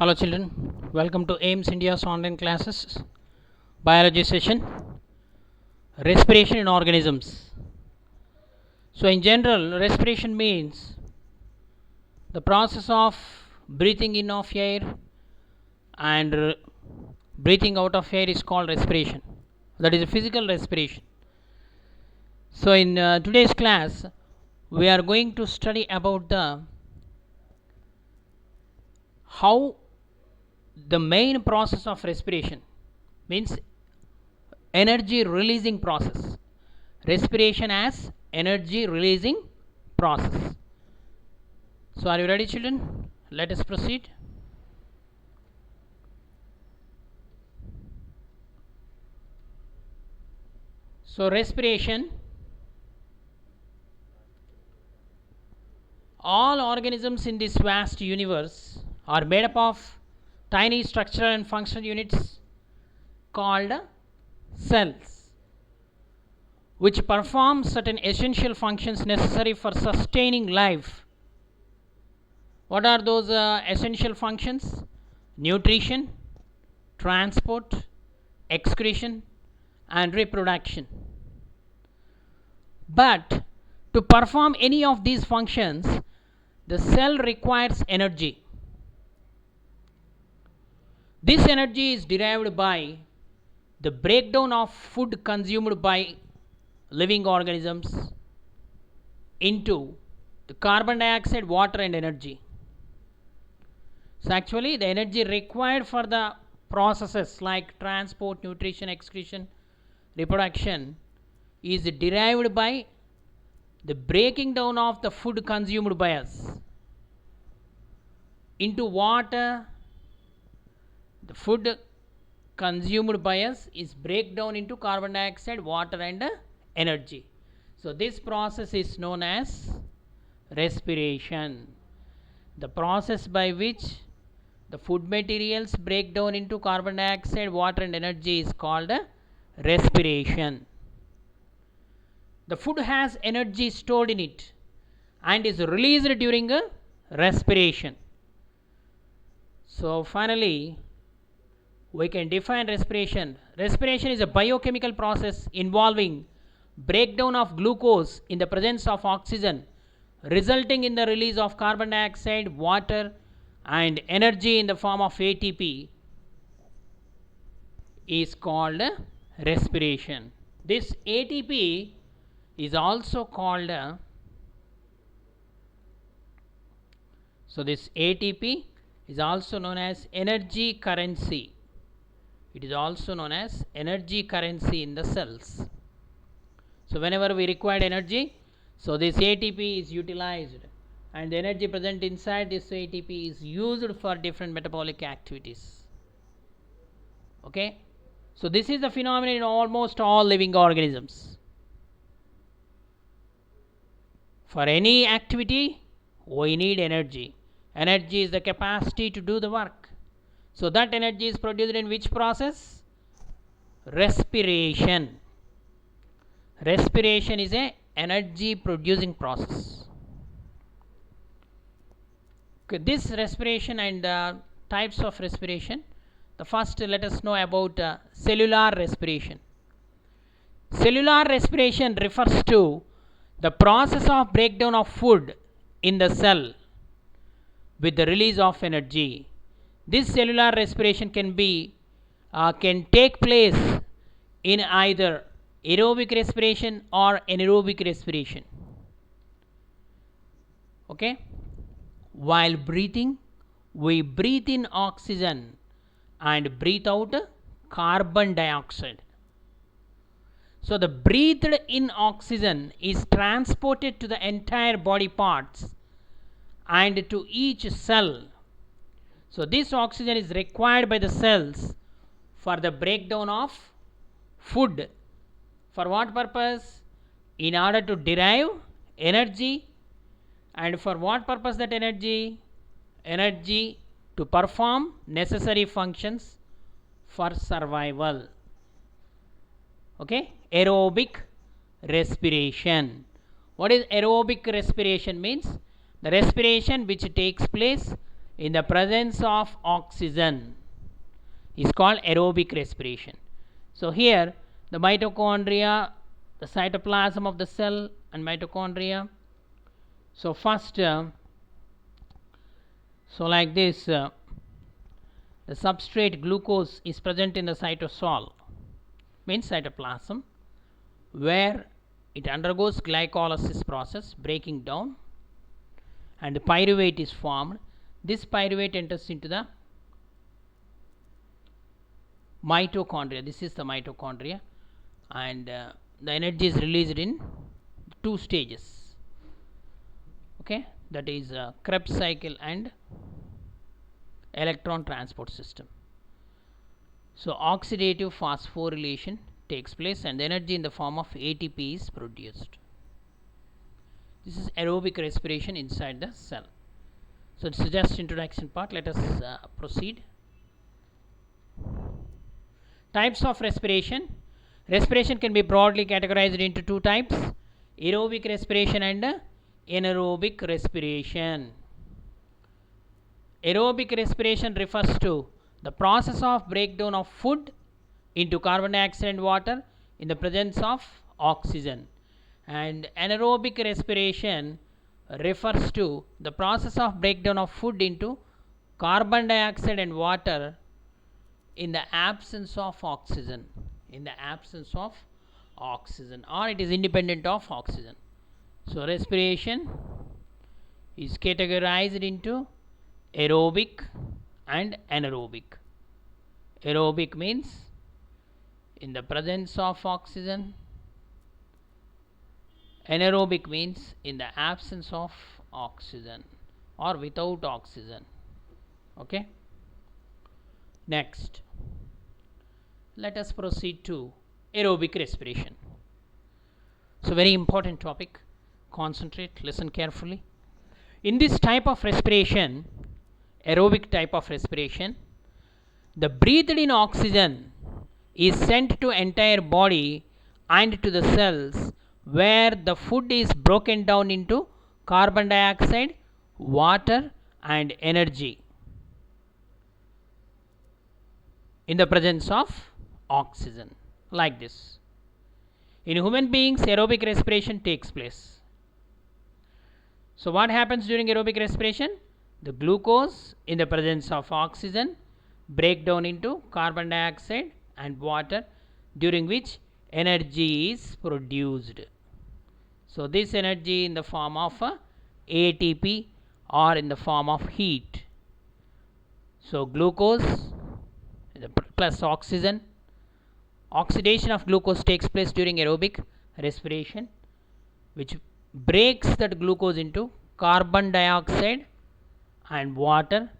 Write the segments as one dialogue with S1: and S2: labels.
S1: Hello children, welcome to AIMS India's online classes, biology session, respiration in organisms. So in general, respiration means the process of breathing in of air and breathing out of air is called respiration. That is a physical respiration. So in today's class, we are going to study about how the main process of respiration means energy releasing process. Respiration as energy releasing process. So are you ready children? Let us proceed. So respiration, all organisms in this vast universe are made up of tiny structural and functional units called cells, which perform certain essential functions necessary for sustaining life. What are those essential functions? Nutrition, transport, excretion, and reproduction. But to perform any of these functions, the cell requires energy. This energy is derived by the breakdown of food consumed by living organisms into the carbon dioxide, water, and energy. So actually the energy required for the processes like transport, nutrition, excretion, reproduction is derived by the breaking down of the food consumed by us into water. The food consumed by us is break down into carbon dioxide, water, and energy. So this process is known as respiration. The process by which the food materials break down into carbon dioxide, water, and energy is called respiration. The food has energy stored in it and is released during a respiration. So finally, we can define respiration. Respiration is a biochemical process involving breakdown of glucose in the presence of oxygen, resulting in the release of carbon dioxide, water, and energy in the form of ATP is called respiration. This ATP is also called this ATP is also known as energy currency. It is also known as energy currency in the cells. So whenever we require energy, so this ATP is utilized, and the energy present inside this ATP is used for different metabolic activities. Okay, so this is the phenomenon in almost all living organisms. For any activity, we need energy. Energy is the capacity to do the work. So that energy is produced in which process? Respiration. Respiration is a energy producing process. Okay, this respiration and types of respiration. The first, let us know about cellular respiration. Cellular respiration refers to the process of breakdown of food in the cell with the release of energy. This cellular respiration can take place in either aerobic respiration or anaerobic respiration. Okay, while breathing, we breathe in oxygen and breathe out carbon dioxide. So the breathed in oxygen is transported to the entire body parts and to each cell. So this oxygen is required by the cells for the breakdown of food. For what purpose? In order to derive energy. And for what purpose that energy? Energy to perform necessary functions for survival. Okay, aerobic respiration. What is aerobic respiration means? The respiration which takes place in the presence of oxygen is called aerobic respiration. So here the mitochondria, the cytoplasm of the cell and mitochondria. So first, so like this, the substrate glucose is present in the cytosol, means cytoplasm, where it undergoes glycolysis process, breaking down, and the pyruvate is formed. This pyruvate enters into the mitochondria. This is the mitochondria, and the energy is released in 2 stages. Okay, that is Krebs cycle and electron transport system. So oxidative phosphorylation takes place and the energy in the form of ATP is produced. This is aerobic respiration inside the cell. So this is just introduction part. Let us proceed. Types of respiration. Respiration can be broadly categorized into 2 types: aerobic respiration and anaerobic respiration. Aerobic respiration refers to the process of breakdown of food into carbon dioxide and water in the presence of oxygen, and anaerobic respiration refers to the process of breakdown of food into carbon dioxide and water in the absence of oxygen, or it is independent of oxygen. So respiration is categorized into aerobic and anaerobic. Aerobic means in the presence of oxygen. Anaerobic means in the absence of oxygen or without oxygen. Okay. Next, let us proceed to aerobic respiration. So very important topic. Concentrate, listen carefully. In this type of respiration, aerobic type of respiration, the breathed in oxygen is sent to entire body and to the cells where the food is broken down into carbon dioxide, water and energy in the presence of oxygen, like this. In human beings, aerobic respiration takes place. So what happens during aerobic respiration? The glucose in the presence of oxygen break down into carbon dioxide and water, during which energy is produced. So this energy in the form of ATP or in the form of heat. So glucose plus oxygen. Oxidation of glucose takes place during aerobic respiration, which breaks that glucose into carbon dioxide and water.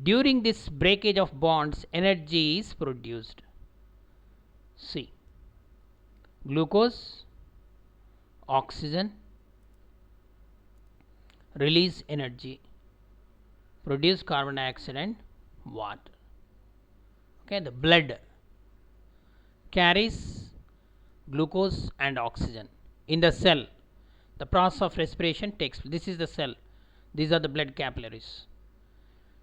S1: During this breakage of bonds, energy is produced. See, glucose, oxygen, release energy, produce carbon dioxide and water. Okay, the blood carries glucose and oxygen. In the cell, the process of respiration takes place. This is the cell. These are the blood capillaries.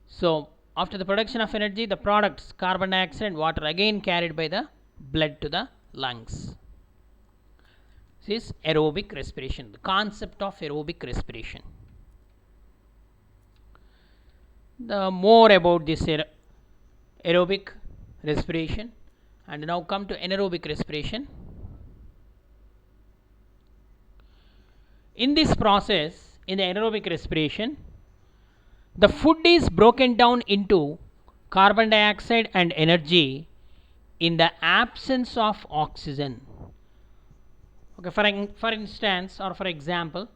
S1: So after the production of energy, the products carbon dioxide and water again carried by the blood to the lungs. This is aerobic respiration, the concept of aerobic respiration. The more about this aerobic respiration, and now come to anaerobic respiration. In this process, in the anaerobic respiration, the food is broken down into carbon dioxide and energy in the absence of oxygen. Okay, for instance, or for example,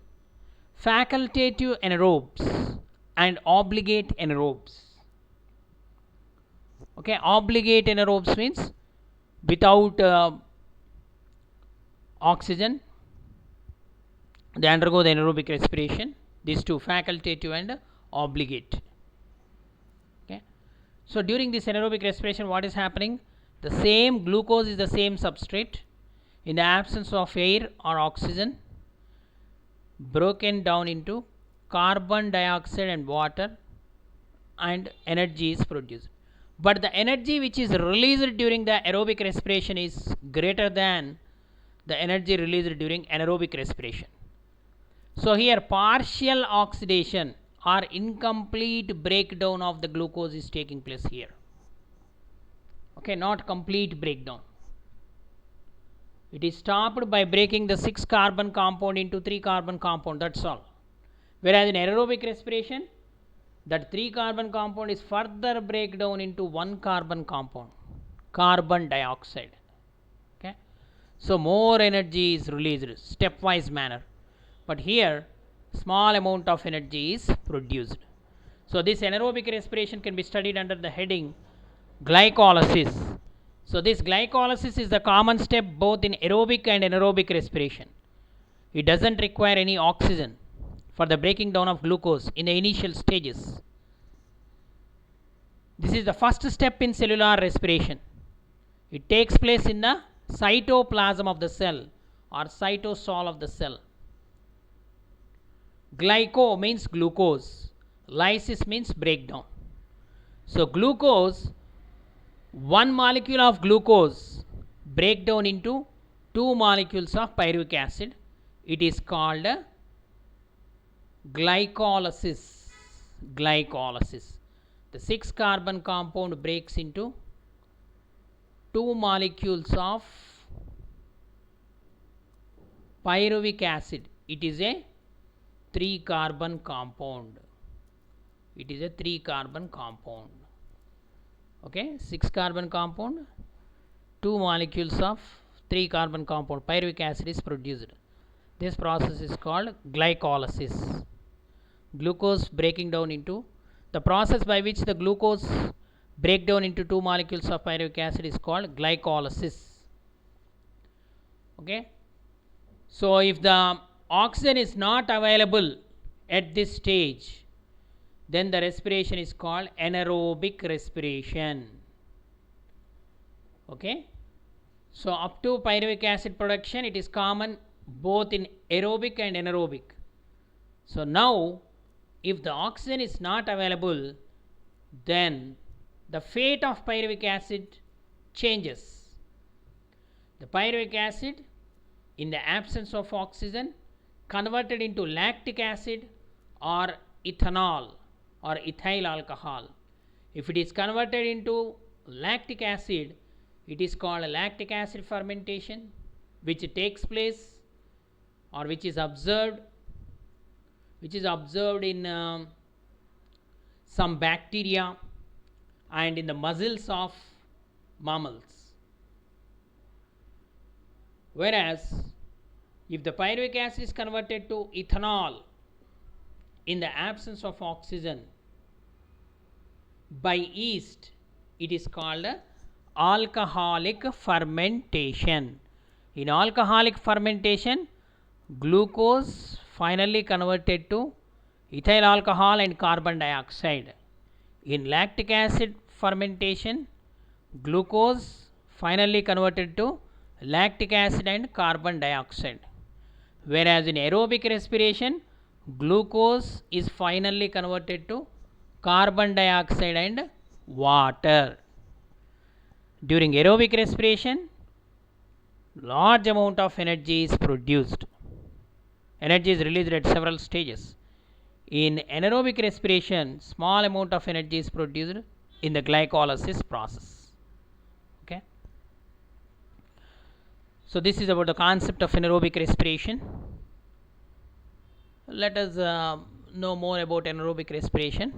S1: facultative anaerobes and obligate anaerobes. Okay, obligate anaerobes means without oxygen, they undergo the anaerobic respiration. These two, facultative and obligate. Okay, so during this anaerobic respiration, what is happening? The same glucose is the same substrate in the absence of air or oxygen, broken down into carbon dioxide and water and energy is produced. But the energy which is released during the aerobic respiration is greater than the energy released during anaerobic respiration. So here partial oxidation or incomplete breakdown of the glucose is taking place here. Okay, not complete breakdown. It is stopped by breaking the 6 carbon compound into 3 carbon compound, that's all. Whereas in aerobic respiration, that 3 carbon compound is further breakdown into 1 carbon compound, carbon dioxide. Okay, so more energy is released stepwise manner, but here small amount of energy is produced. So this anaerobic respiration can be studied under the heading glycolysis. So this glycolysis is the common step both in aerobic and anaerobic respiration. It doesn't require any oxygen for the breaking down of glucose in the initial stages. This is the first step in cellular respiration. It takes place in the cytoplasm of the cell or cytosol of the cell. Glyco means glucose, lysis means breakdown. So glucose, one molecule of glucose break down into 2 molecules of pyruvic acid. It is called glycolysis. Glycolysis. The 6 carbon compound breaks into 2 molecules of pyruvic acid. It is a 3 carbon compound. It is a 3 carbon compound. Okay, 6 carbon compound, 2 molecules of 3 carbon compound pyruvic acid is produced. This process is called glycolysis. Glucose breaking down into, the process by which the glucose break down into 2 molecules of pyruvic acid is called glycolysis. Okay, so if the oxygen is not available at this stage, then the respiration is called anaerobic respiration. Okay, so up to pyruvic acid production, it is common both in aerobic and anaerobic. So now if the oxygen is not available, then the fate of pyruvic acid changes. The pyruvic acid, in the absence of oxygen, converted into lactic acid or ethanol or ethyl alcohol. If it is converted into lactic acid, it is called lactic acid fermentation, which takes place or which is observed in some bacteria and in the muscles of mammals. Whereas if the pyruvic acid is converted to ethanol in the absence of oxygen by yeast, it is called alcoholic fermentation. In alcoholic fermentation, glucose finally converted to ethyl alcohol and carbon dioxide. In lactic acid fermentation, glucose finally converted to lactic acid and carbon dioxide. Whereas in aerobic respiration, glucose is finally converted to carbon dioxide and water. During aerobic respiration, large amount of energy is produced. Energy is released at several stages. In anaerobic respiration, small amount of energy is produced in the glycolysis process. Okay. So this is about the concept of anaerobic respiration. Let us know more about anaerobic respiration.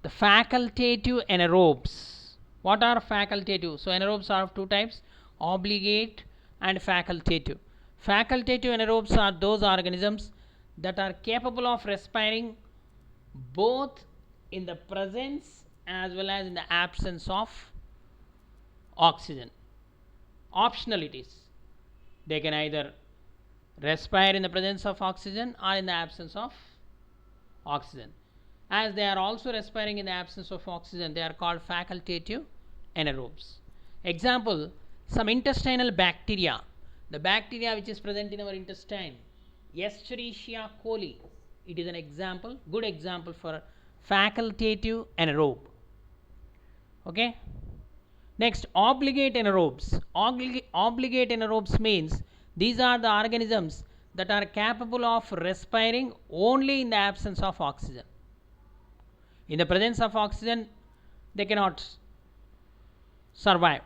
S1: The facultative anaerobes. What are facultative? So anaerobes are of 2 types, obligate and facultative. Facultative anaerobes are those organisms that are capable of respiring both in the presence as well as in the absence of oxygen. Optional it is. They can either respire in the presence of oxygen or in the absence of oxygen. As they are also respiring in the absence of oxygen, they are called facultative anaerobes. Example, some intestinal bacteria. The bacteria which is present in our intestine, Escherichia coli, it is an example, good example for facultative anaerobe. Okay. Next, obligate anaerobes. Obligate anaerobes means these are the organisms that are capable of respiring only in the absence of oxygen. In the presence of oxygen, they cannot survive.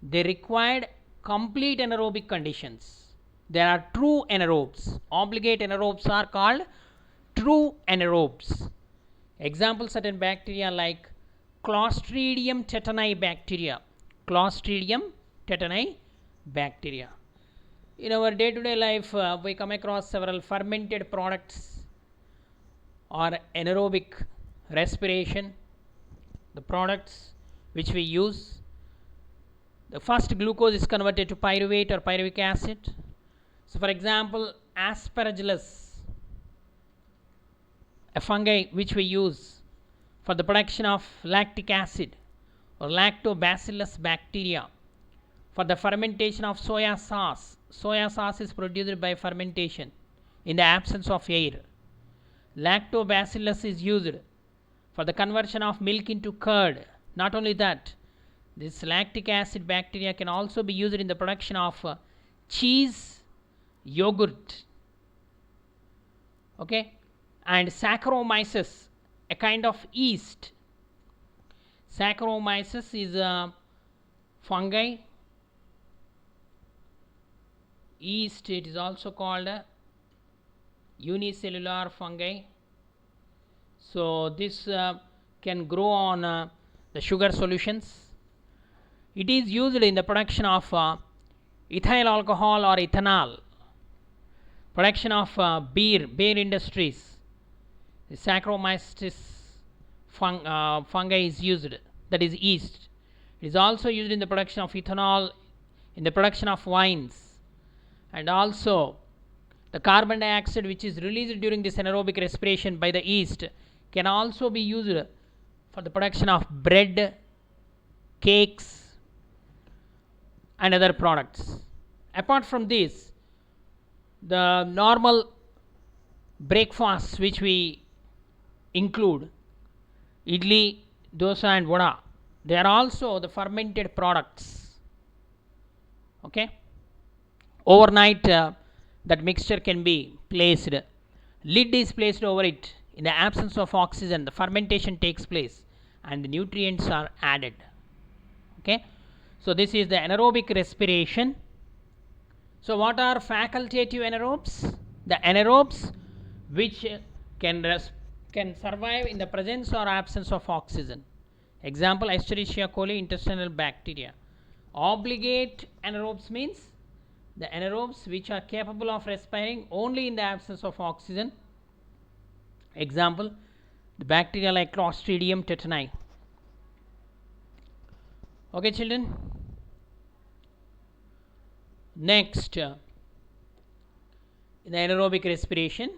S1: They required complete anaerobic conditions. There are true anaerobes. Obligate anaerobes are called true anaerobes. Examples, certain bacteria like Clostridium tetani bacteria. Clostridium tetani bacteria. In our day-to-day life, we come across several fermented products or anaerobic respiration. The products which we use, the first glucose is converted to pyruvate or pyruvic acid. So, for example, Aspergillus, a fungi which we use for the production of lactic acid, or Lactobacillus bacteria for the fermentation of soya sauce. Soya sauce is produced by fermentation in the absence of air. Lactobacillus is used for the conversion of milk into curd. Not only that, this lactic acid bacteria can also be used in the production of cheese, yogurt. Okay, and Saccharomyces, a kind of yeast. Saccharomyces is a fungi. Yeast, it is also called a unicellular fungi. So this can grow on the sugar solutions. It is used in the production of ethyl alcohol or ethanol, production of beer industries. The Saccharomyces fungi is used, that is yeast. It is also used in the production of ethanol, in the production of wines, and also the carbon dioxide which is released during this anaerobic respiration by the yeast can also be used for the production of bread, cakes, and other products. Apart from this, the normal breakfasts which we include, idli, dosa and vada, they are also the fermented products. Okay, overnight that mixture can be placed, lid is placed over it. In the absence of oxygen, the fermentation takes place and the nutrients are added. Okay, so this is the anaerobic respiration. So what are facultative anaerobes? The anaerobes which can survive in the presence or absence of oxygen. Example, Escherichia coli, intestinal bacteria. Obligate anaerobes means the anaerobes which are capable of respiring only in the absence of oxygen. Example, the bacteria like Clostridium tetani. Okay, children. Next, in the anaerobic respiration.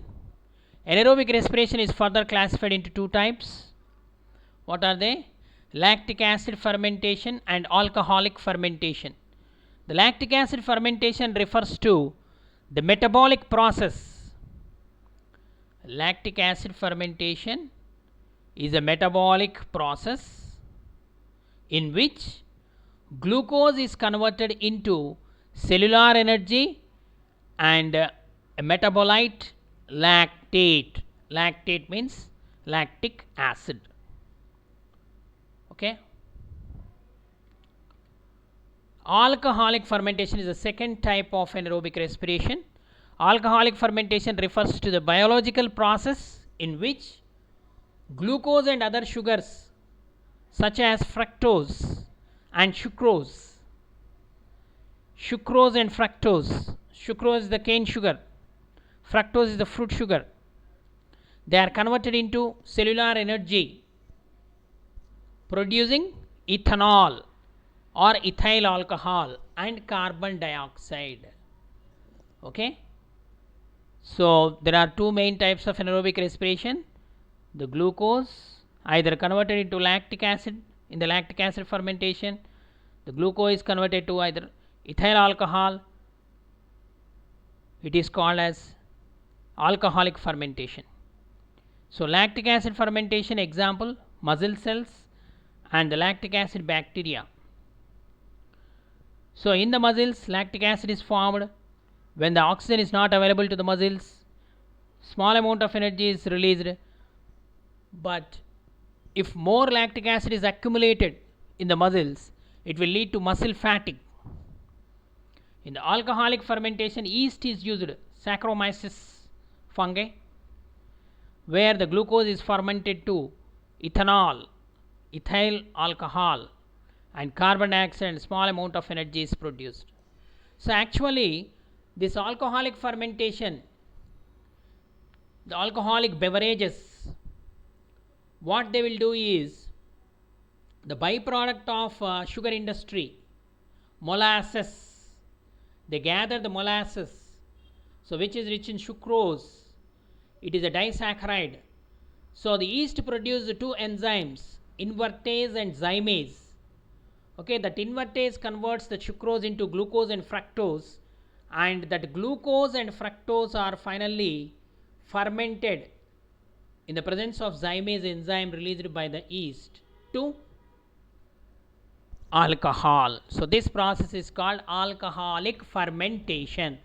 S1: Anaerobic respiration is further classified into two types. What are they? Lactic acid fermentation and alcoholic fermentation. The lactic acid fermentation refers to the metabolic process. Lactic acid fermentation is a metabolic process in which glucose is converted into cellular energy and a metabolite, lactate. Lactate means lactic acid. Okay. Alcoholic fermentation is the second type of anaerobic respiration. Alcoholic fermentation refers to the biological process in which glucose and other sugars such as fructose and sucrose. Sucrose and fructose. Sucrose is the cane sugar. Fructose is the fruit sugar. They are converted into cellular energy, producing ethanol or ethyl alcohol and carbon dioxide. Okay. So there are two main types of anaerobic respiration. The glucose either converted into lactic acid in the lactic acid fermentation. The glucose is converted to either ethyl alcohol. It is called as alcoholic fermentation. So lactic acid fermentation example, muscle cells and the lactic acid bacteria. So in the muscles, lactic acid is formed when the oxygen is not available to the muscles. Small amount of energy is released, but if more lactic acid is accumulated in the muscles, it will lead to muscle fatigue. In the alcoholic fermentation, yeast is used, Saccharomyces fungi, where the glucose is fermented to ethanol, ethyl alcohol, and carbon dioxide, and small amount of energy is produced. So actually, this alcoholic fermentation, the alcoholic beverages, what they will do is the byproduct of sugar industry, molasses. They gather the molasses, so which is rich in sucrose. It is a disaccharide. So the yeast produces two enzymes, invertase and zymase. Okay, that invertase converts the sucrose into glucose and fructose, and that glucose and fructose are finally fermented in the presence of zymase enzyme released by the yeast to alcohol. So this process is called alcoholic fermentation.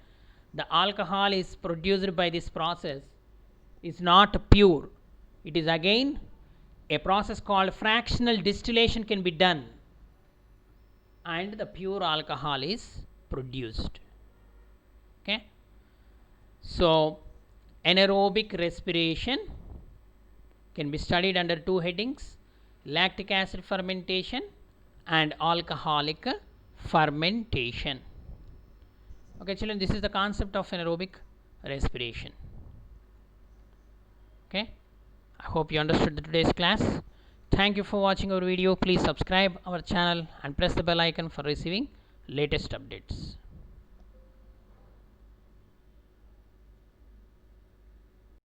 S1: The alcohol is produced by this process is not pure. It is again a process called fractional distillation can be done, and the pure alcohol is produced. Okay. So anaerobic respiration can be studied under two headings: lactic acid fermentation and alcoholic fermentation. Okay children, this is the concept of anaerobic respiration. Okay, I hope you understood today's class. Thank you for watching our video. Please subscribe our channel and press the bell icon for receiving latest updates.